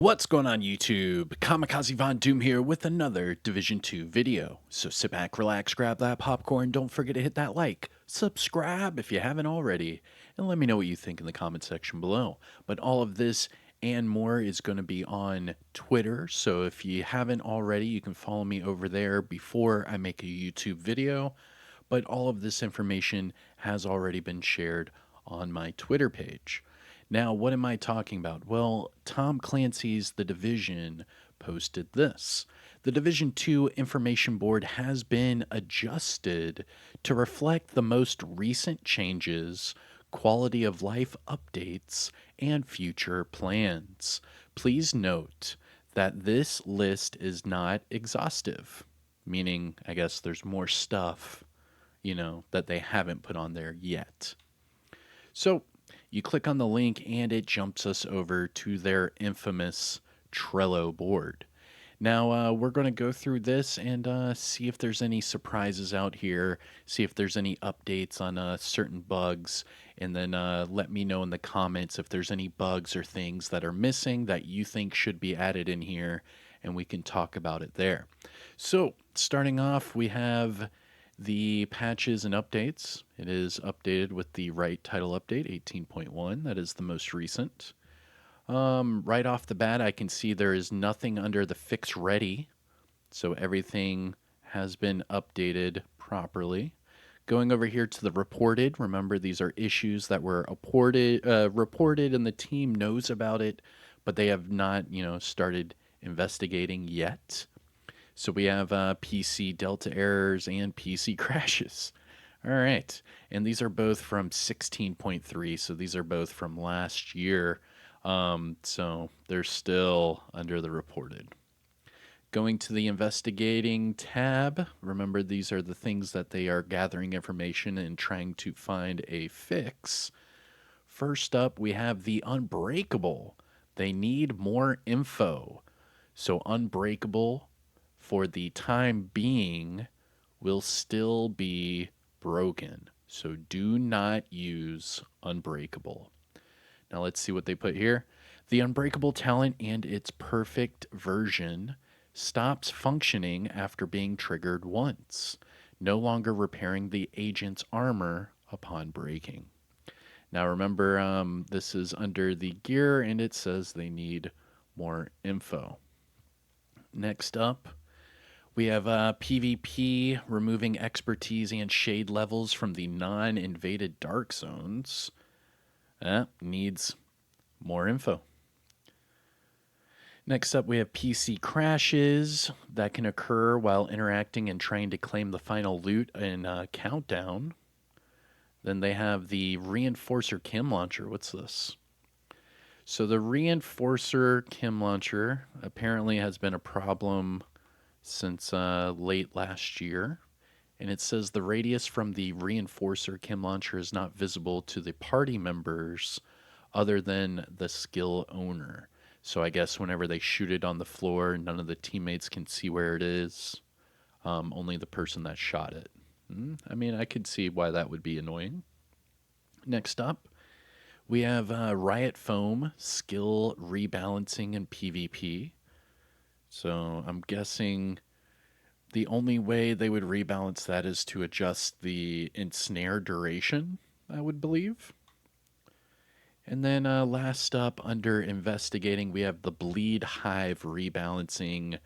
What's going on YouTube? Kamikazevondoom here with another Division 2 video. So sit back, relax, grab that popcorn, don't forget to hit that like, subscribe if you haven't already, and let me know what you think in the comment section below. But all of this and more is going to be on Twitter, so if you haven't already, you can follow me over there before I make a YouTube video. But all of this information has already been shared on my Twitter page. Now, what am I talking about? Well, Tom Clancy's The Division posted this. The Division 2 information board has been adjusted to reflect the most recent changes, quality of life updates, and future plans. Please note that this list is not exhaustive, meaning, I guess there's more stuff, that they haven't put on there yet. So you click on the link and it jumps us over to their infamous Trello board. Now, we're going to go through this and see if there's any surprises out here, see if there's any updates on certain bugs, and then let me know in the comments if there's any bugs or things that are missing that you think should be added in here, and we can talk about it there. So, starting off, we have the patches and updates. It is updated with the right title update 18.1. That is the most recent. Right off the bat, I can see there is nothing under the fix ready, so everything has been updated properly. Going over here to the reported, remember these are issues that were reported and the team knows about it, but they have not, started investigating yet. So we have PC Delta errors and PC crashes. All right. And these are both from 16.3. So these are both from last year. So they're still under the reported. Going to the investigating tab. Remember, these are the things that they are gathering information and trying to find a fix. First up, we have the Unbreakable. They need more info. So Unbreakable, for the time being, will still be broken. So do not use Unbreakable. Now let's see what they put here. The Unbreakable talent and its perfect version stops functioning after being triggered once, no longer repairing the agent's armor upon breaking. Now remember, this is under the gear and it says they need more info. Next up, we have PvP, removing expertise and shade levels from the non-invaded dark zones. Needs more info. Next up, we have PC crashes that can occur while interacting and trying to claim the final loot in Countdown. Then they have the Reinforcer Chem Launcher. What's this? So the Reinforcer Chem Launcher apparently has been a problem since late last year, and it says the radius from the Reinforcer Chem Launcher is not visible to the party members other than the skill owner. So I guess whenever they shoot it on the floor, none of the teammates can see where it is, only the person that shot it. I mean, I could see why that would be annoying. Next up, we have Riot Foam skill rebalancing in PvP. So I'm guessing the only way they would rebalance that is to adjust the ensnare duration, I would believe. And then last up, under investigating, we have the Bleed Hive rebalancing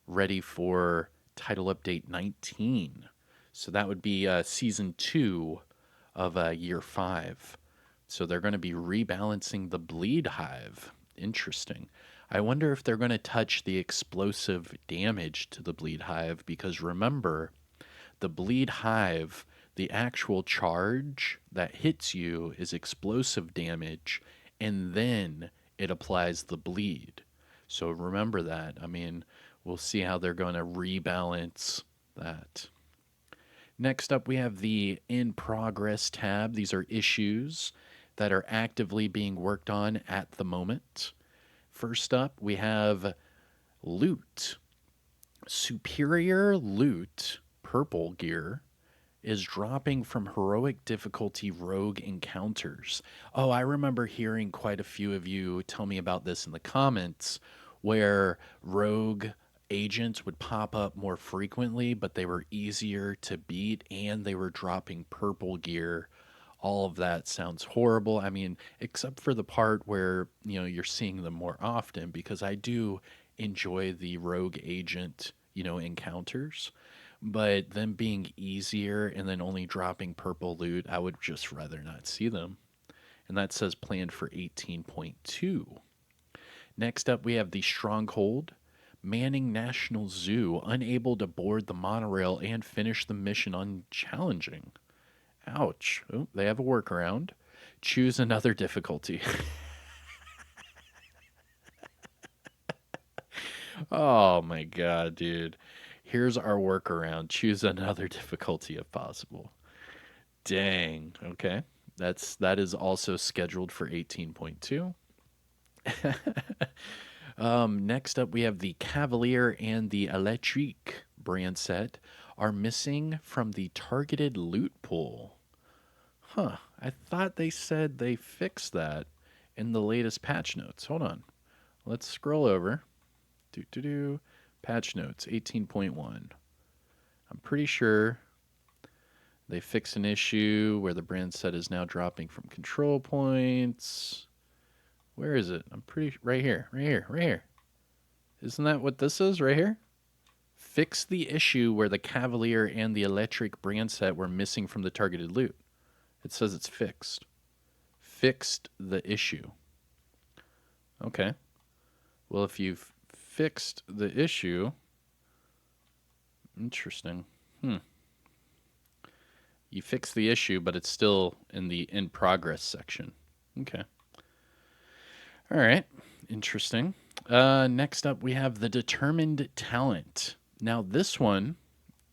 ready for title update 19. So that would be season 2 of year 5. So they're going to be rebalancing the Bleed Hive. Interesting. I wonder if they're going to touch the explosive damage to the Bleed Hive, because remember, the Bleed Hive, the actual charge that hits you is explosive damage, and then it applies the bleed. So remember that. I mean, we'll see how they're going to rebalance that. Next up, we have the In Progress tab. These are issues that are actively being worked on at the moment. First up, we have loot. Superior loot, purple gear, is dropping from heroic difficulty rogue encounters. Oh, I remember hearing quite a few of you tell me about this in the comments, where rogue agents would pop up more frequently, but they were easier to beat and they were dropping purple gear. All of that sounds horrible. I mean, except for the part where, you're seeing them more often, because I do enjoy the rogue agent, encounters. But them being easier and then only dropping purple loot, I would just rather not see them. And that says planned for 18.2. Next up, we have the Stronghold. Manning National Zoo, unable to board the monorail and finish the mission unchallenging. Ouch. Oh, they have a workaround. Choose another difficulty. Oh my god, dude. Here's our workaround. Choose another difficulty if possible. Dang. Okay. That is also scheduled for 18.2. Next up, we have the Cavalier and the Electrique brand set are missing from the targeted loot pool. Huh. I thought they said they fixed that in the latest patch notes. Hold on. Let's scroll over. Patch notes 18.1. I'm pretty sure they fixed an issue where the brand set is now dropping from control points. Where is it? I'm pretty right here, right here, right here. Isn't that what this is right here? Fix the issue where the Cavalier and the Electric brand set were missing from the targeted loot. It says it's fixed. Fixed the issue. Okay. Well, if you've fixed the issue, interesting. You fixed the issue, but it's still in the in progress section. Okay. All right. Interesting. Next up, we have the determined talent. Now, this one,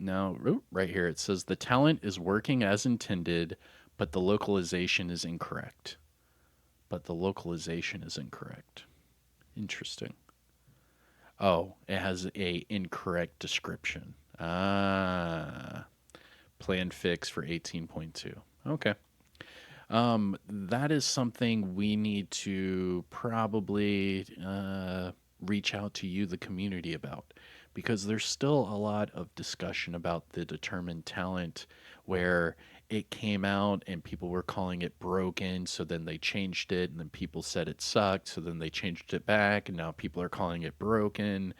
right here, it says the talent is working as intended, but the localization is incorrect. Interesting. Oh, it has a incorrect description. Plan fix for 18.2. Okay. That is something we need to probably reach out to you, the community, about, because there's still a lot of discussion about the determined talent where it came out and people were calling it broken, so then they changed it, and then people said it sucked, so then they changed it back, and now people are calling it broken,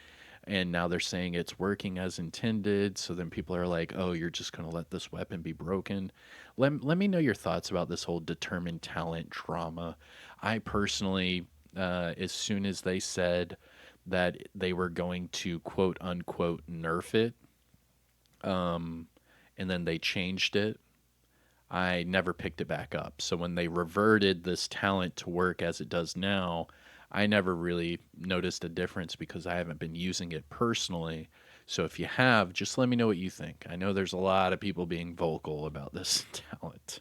and now they're saying it's working as intended, so then people are like, oh, you're just going to let this weapon be broken. Let me know your thoughts about this whole determined talent drama. I personally, as soon as they said that they were going to quote unquote nerf it, and then they changed it, I never picked it back up. So when they reverted this talent to work as it does now, I never really noticed a difference because I haven't been using it personally. So if you have, just let me know what you think. I know there's a lot of people being vocal about this talent.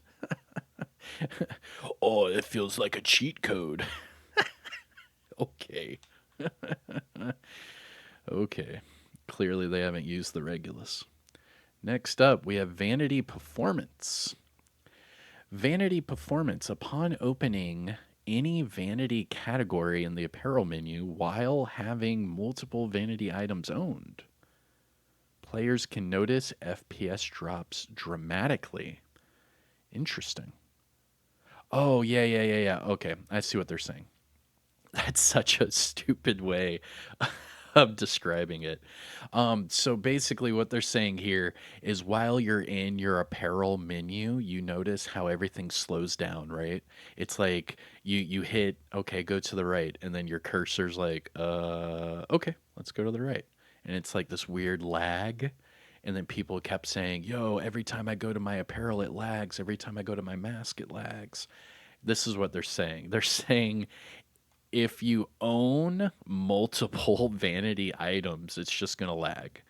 Oh, it feels like a cheat code. Okay. Okay. Clearly they haven't used the Regulus. Next up, we have Vanity Performance. Vanity Performance. Upon opening any vanity category in the apparel menu while having multiple vanity items owned, players can notice FPS drops dramatically. Interesting. Oh, yeah. Okay, I see what they're saying. That's such a stupid way of describing it. So basically, what they're saying here is while you're in your apparel menu, you notice how everything slows down, right? It's like you hit okay, go to the right, and then your cursor's like, okay, let's go to the right, and it's like this weird lag. And then people kept saying, yo, every time I go to my apparel, it lags. Every time I go to my mask, it lags. This is what they're saying. They're saying if you own multiple vanity items, it's just going to lag.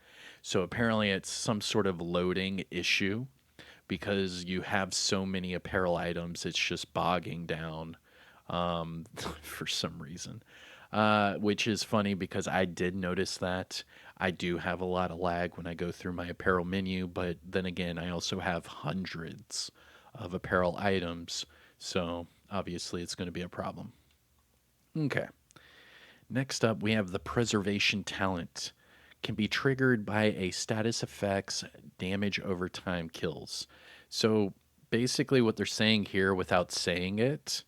So apparently it's some sort of loading issue because you have so many apparel items, it's just bogging down for some reason. Which is funny because I did notice that. I do have a lot of lag when I go through my apparel menu, but then again, I also have hundreds of apparel items. So obviously it's going to be a problem. Okay. Next up, we have the preservation talent. Can be triggered by a status effects damage over time kills. So basically, what they're saying here without saying it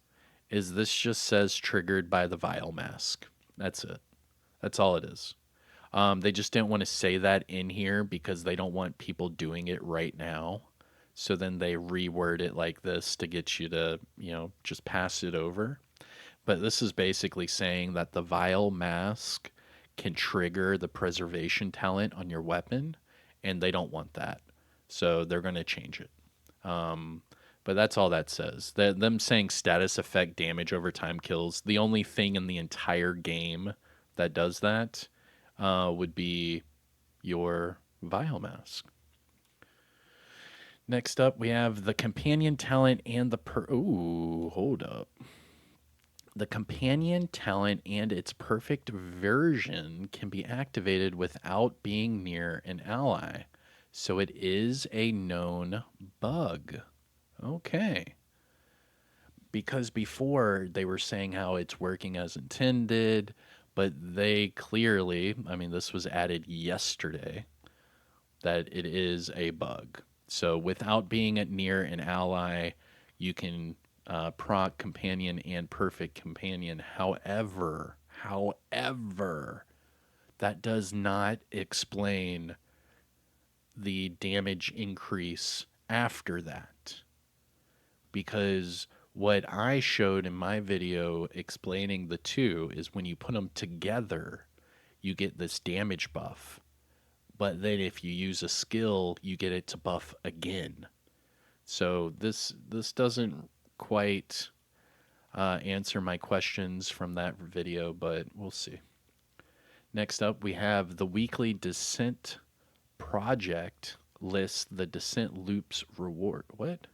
is this just says triggered by the vial mask. That's it. That's all it is. They just didn't want to say that in here because they don't want people doing it right now. So then they reword it like this to get you to, just pass it over. But this is basically saying that the vial mask can trigger the preservation talent on your weapon, and they don't want that. So they're going to change it. Um, but that's all that says. Them saying status effect damage over time kills, the only thing in the entire game that does that would be your vial mask. Next up, we have the companion talent and the Ooh, hold up. The companion talent and its perfect version can be activated without being near an ally. So it is a known bug. Okay. Because before they were saying how it's working as intended, but they clearly, I mean, this was added yesterday, that it is a bug. So without being near an ally, you can proc companion and perfect companion. However, that does not explain the damage increase after that. Because what I showed in my video explaining the two is when you put them together, you get this damage buff. But then if you use a skill, you get it to buff again. So this doesn't quite answer my questions from that video, but we'll see. Next up, we have the weekly Descent project lists the Descent loops reward. What?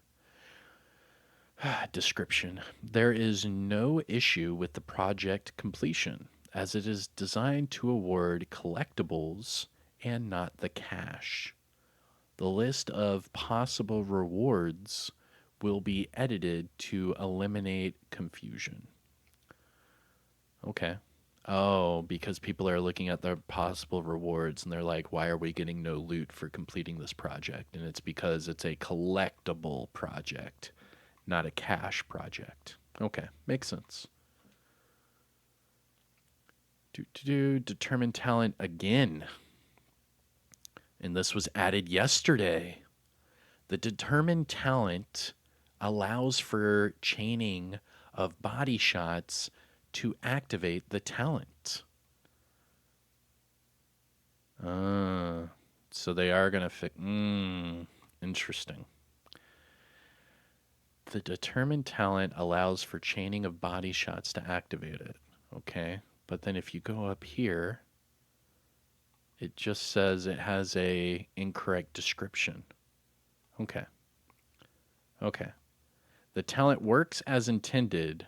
Description. There is no issue with the project completion, as it is designed to award collectibles and not the cash. The list of possible rewards will be edited to eliminate confusion. Okay. Oh, because people are looking at their possible rewards and they're like, why are we getting no loot for completing this project? And it's because it's a collectible project, not a cash project. Okay, makes sense. Determine talent again. And this was added yesterday. The determined talent allows for chaining of body shots to activate the talent. So they are going to fix. Interesting. The determined talent allows for chaining of body shots to activate it. Okay. But then if you go up here, it just says it has a incorrect description. Okay. Okay. The talent works as intended,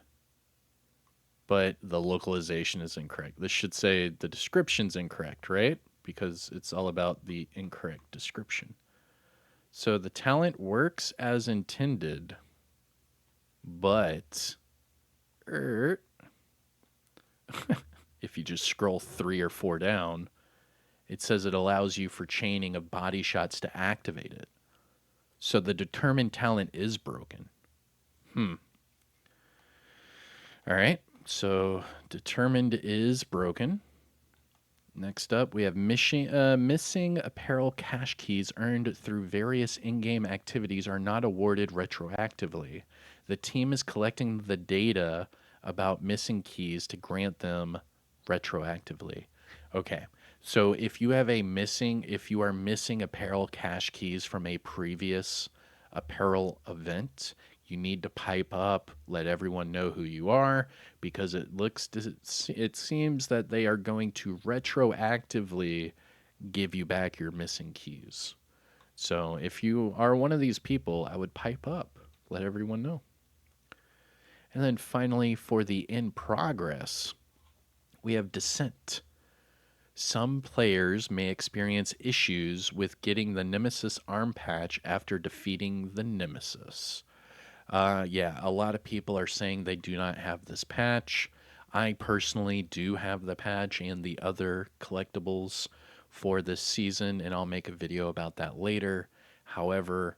but the localization is incorrect. This should say the description's incorrect, right? Because it's all about the incorrect description. So the talent works as intended, but if you just scroll 3 or 4 down, it says it allows you for chaining of body shots to activate it. So the determined talent is broken. All right. So determined is broken. Next up, we have missing apparel cache keys earned through various in-game activities are not awarded retroactively. The team is collecting the data about missing keys to grant them retroactively. Okay. So if you are missing apparel cache keys from a previous apparel event, you need to pipe up, let everyone know who you are, because it seems that they are going to retroactively give you back your missing keys. So if you are one of these people, I would pipe up, let everyone know. And then finally, for the in progress, we have Descent. Some players may experience issues with getting the Nemesis arm patch after defeating the Nemesis. Yeah, a lot of people are saying they do not have this patch. I personally do have the patch and the other collectibles for this season, and I'll make a video about that later. However,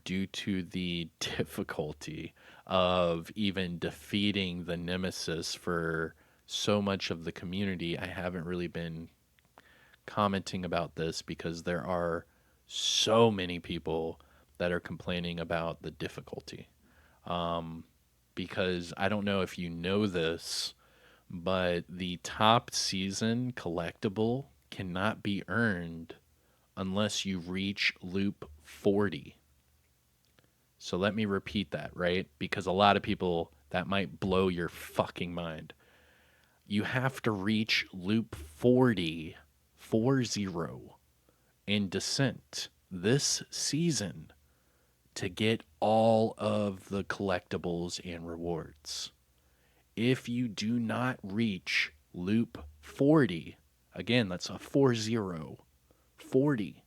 due to the difficulty of even defeating the nemesis for so much of the community, I haven't really been commenting about this because there are so many people that are complaining about the difficulty. Because I don't know if you know this, but the top season collectible cannot be earned unless you reach loop 40. So let me repeat that, right? Because a lot of people, that might blow your fucking mind. You have to reach loop 40, 40, in Descent this season to get all of the collectibles and rewards. If you do not reach loop 40, again, that's a 40, 40,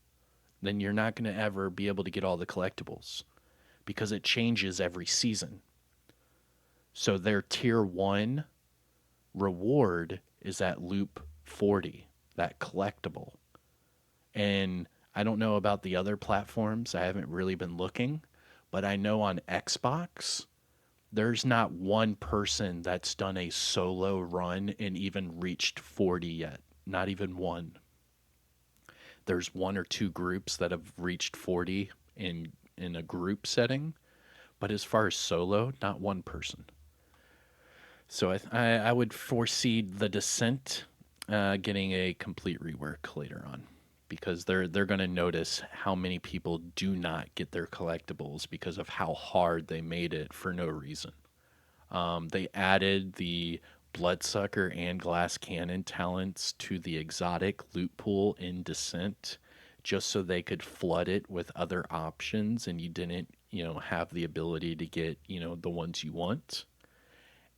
then you're not going to ever be able to get all the collectibles because it changes every season. So their tier 1 reward is at loop 40, that collectible. And I don't know about the other platforms. I haven't really been looking, but I know on Xbox, there's not one person that's done a solo run and even reached 40 yet. Not even one. There's one or two groups that have reached 40 in a group setting, but as far as solo, not one person. So I would foresee the Descent getting a complete rework later on because they're going to notice how many people do not get their collectibles because of how hard they made it for no reason. They added the Bloodsucker and Glass Cannon talents to the exotic loot pool in Descent just so they could flood it with other options and you didn't, have the ability to get, the ones you want.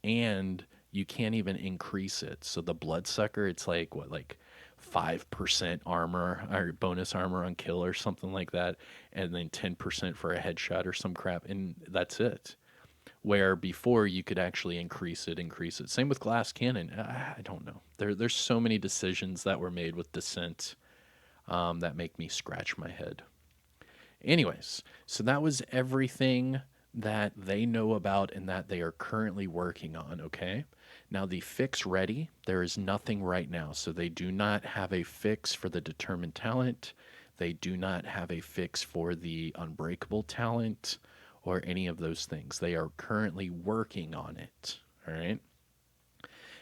And you can't even increase it. So the Bloodsucker, it's like what, like 5% armor or bonus armor on kill or something like that, and then 10% for a headshot or some crap, and that's it. Where before you could actually increase it. Same with Glass Cannon. I don't know. There's so many decisions that were made with Descent that make me scratch my head. Anyways, so that was everything that they know about and that they are currently working on, okay? Now, the fix ready, there is nothing right now. So they do not have a fix for the determined talent. They do not have a fix for the unbreakable talent or any of those things. They are currently working on it, all right?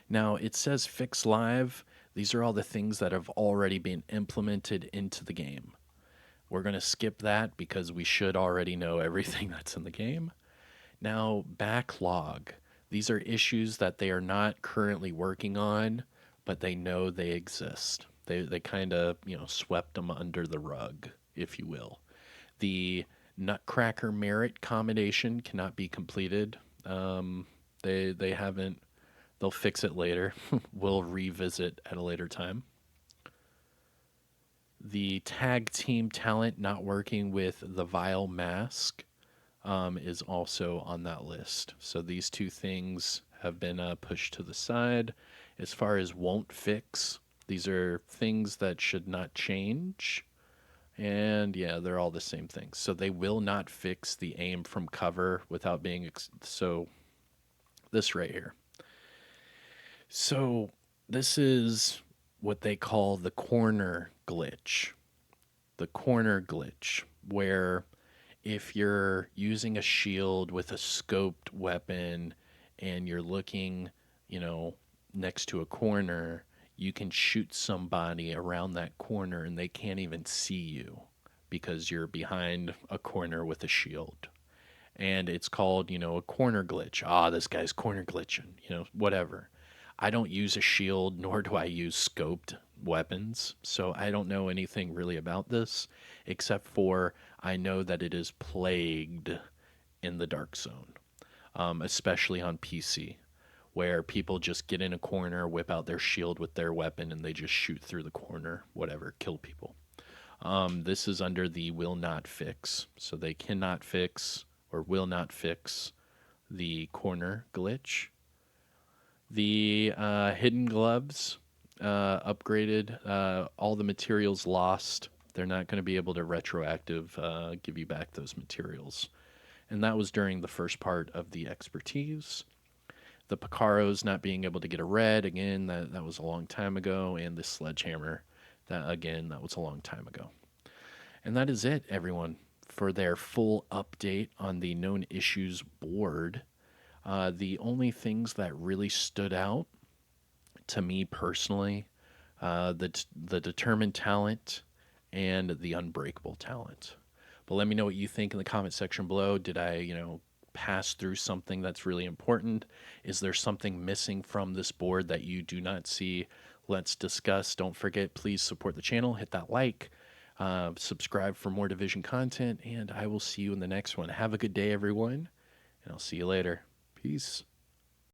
Now, it says fix live. These are all the things that have already been implemented into the game. We're going to skip that because we should already know everything that's in the game. Now, backlog. These are issues that they are not currently working on, but they know they exist. They kind of, swept them under the rug, if you will. The Nutcracker merit combination cannot be completed. They haven't. They'll fix it later. We'll revisit at a later time. The tag team talent not working with the Vile Mask is also on that list. So these two things have been pushed to the side. As far as won't fix, these are things that should not change. And yeah, they're all the same things. So they will not fix the aim from cover without being so this right here. So this is what they call the corner glitch. The corner glitch, where if you're using a shield with a scoped weapon and you're looking, next to a corner, you can shoot somebody around that corner and they can't even see you because you're behind a corner with a shield. And it's called, a corner glitch. This guy's corner glitching, whatever. I don't use a shield, nor do I use scoped weapons, so I don't know anything really about this, except for I know that it is plagued in the Dark Zone, especially on PC, where people just get in a corner, whip out their shield with their weapon, and they just shoot through the corner, whatever, kill people. This is under the will not fix, so they cannot fix or will not fix the corner glitch. The hidden gloves upgraded, all the materials lost. They're not going to be able to retroactive give you back those materials. And that was during the first part of the expertise. The Picaros not being able to get a red, again, that was a long time ago. And the sledgehammer, that was a long time ago. And that is it, everyone, for their full update on the known issues board. The only things that really stood out to me personally, the determined talent and the unbreakable talent. But let me know what you think in the comment section below. Did I, pass through something that's really important? Is there something missing from this board that you do not see? Let's discuss. Don't forget, please support the channel. Hit that like, subscribe for more Division content, and I will see you in the next one. Have a good day, everyone, and I'll see you later. Peace.